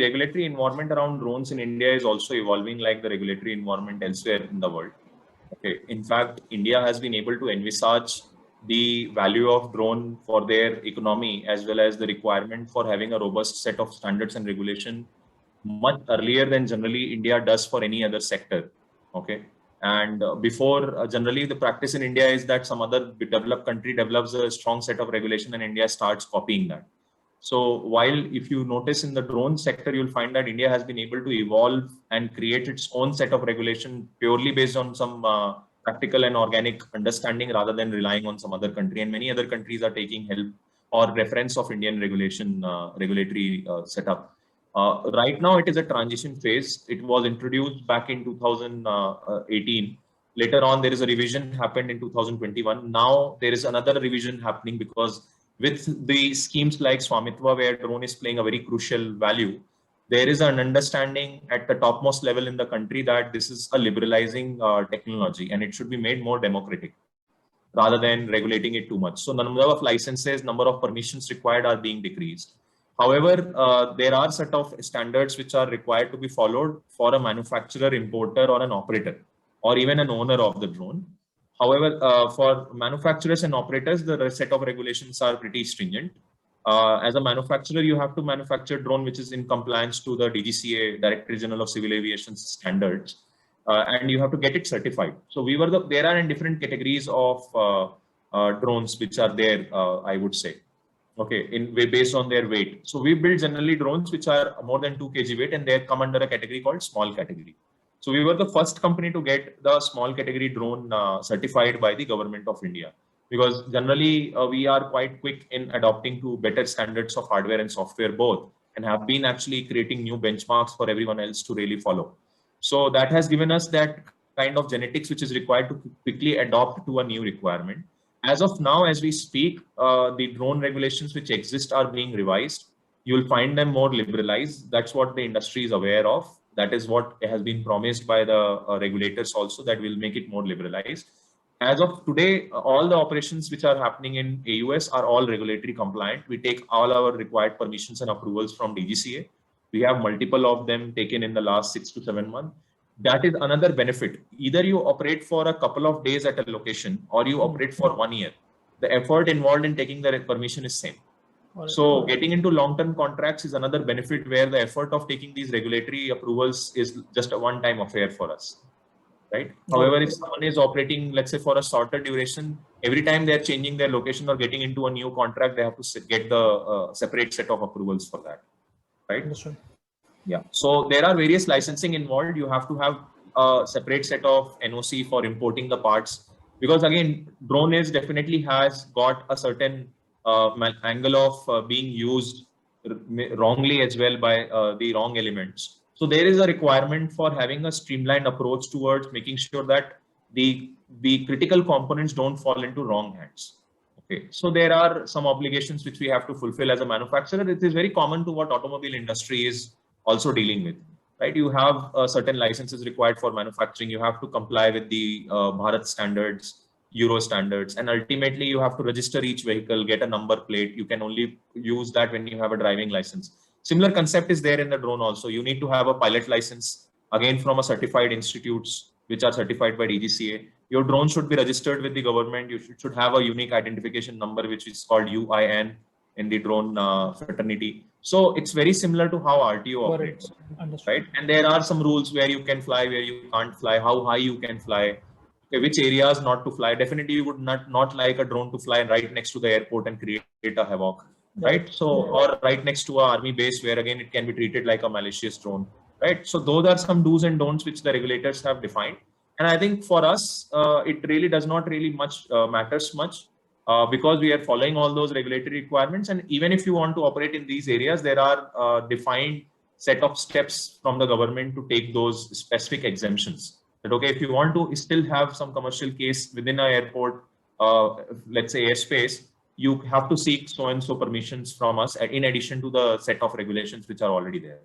regulatory environment around drones in India is also evolving like the regulatory environment elsewhere in the world. Okay. In fact, India has been able to envisage the value of drone for their economy as well as the requirement for having a robust set of standards and regulation much earlier than generally India does for any other sector. Okay. And before, generally the practice in India is that some other developed country develops a strong set of regulation and India starts copying that. So while if you notice in the drone sector, you'll find that India has been able to evolve and create its own set of regulation purely based on some practical and organic understanding rather than relying on some other country. And many other countries are taking help or reference of Indian regulation, regulatory setup. Right now, it is a transition phase. It was introduced back in 2018. Later on, there is a revision happened in 2021. Now there is another revision happening because with the schemes like Swamitva, where drone is playing a very crucial value, there is an understanding at the topmost level in the country that this is a liberalizing technology and it should be made more democratic rather than regulating it too much. So the number of licenses, number of permissions required are being decreased. However, there are set of standards which are required to be followed for a manufacturer, importer, or an operator, or even an owner of the drone. However, for manufacturers and operators, the set of regulations are pretty stringent. As a manufacturer, you have to manufacture drone which is in compliance to the DGCA, Directorate General of Civil Aviation standards, and you have to get it certified. So there are in different categories of drones which are there, I would say. Okay, based on their weight. So we build generally drones which are more than 2 kg weight, and they come under a category called small category. So we were the first company to get the small category drone certified by the government of India, because generally we are quite quick in adopting to better standards of hardware and software both, and have been actually creating new benchmarks for everyone else to really follow. So that has given us that kind of genetics which is required to quickly adopt to a new requirement. As of now, as we speak, the drone regulations which exist are being revised. You'll find them more liberalized. That's what the industry is aware of. That is what has been promised by the regulators also, that will make it more liberalized. As of today, all the operations which are happening in AUS are all regulatory compliant. We take all our required permissions and approvals from DGCA. We have multiple of them taken in the last 6 to 7 months. That is another benefit. Either you operate for a couple of days at a location or you operate for 1 year. The effort involved in taking the permission is same. So getting into long-term contracts is another benefit where the effort of taking these regulatory approvals is just a one-time affair for us, right? However, if someone is operating, let's say for a shorter duration, every time they're changing their location or getting into a new contract, they have to get the separate set of approvals for that, right? Understood. Yeah. So there are various licensing involved. You have to have a separate set of NOC for importing the parts, because again, drone is definitely has got a certain angle of being used wrongly as well by the wrong elements. So there is a requirement for having a streamlined approach towards making sure that the critical components don't fall into wrong hands. Okay. So there are some obligations which we have to fulfill as a manufacturer. It is very common to what automobile industry is also dealing with, right? You have certain licenses required for manufacturing. You have to comply with the Bharat standards, Euro standards, and ultimately you have to register each vehicle, get a number plate. You can only use that when you have a driving license. Similar concept is there in the drone also. You need to have a pilot license, again from a certified institutes which are certified by DGCA. Your drone should be registered with the government. You should have a unique identification number, which is called UIN in the drone fraternity. So it's very similar to how RTO operates, right? And there are some rules where you can fly, where you can't fly, how high you can fly, which areas not to fly. Definitely you would not like a drone to fly right next to the airport and create a havoc, right? So, or right next to an army base where again it can be treated like a malicious drone, right? So those are some do's and don'ts which the regulators have defined. And I think for us, it really does not really matters much. Because we are following all those regulatory requirements. And even if you want to operate in these areas, there are defined set of steps from the government to take those specific exemptions. That, okay, if you want to still have some commercial case within an airport, let's say airspace, you have to seek so-and-so permissions from us in addition to the set of regulations which are already there.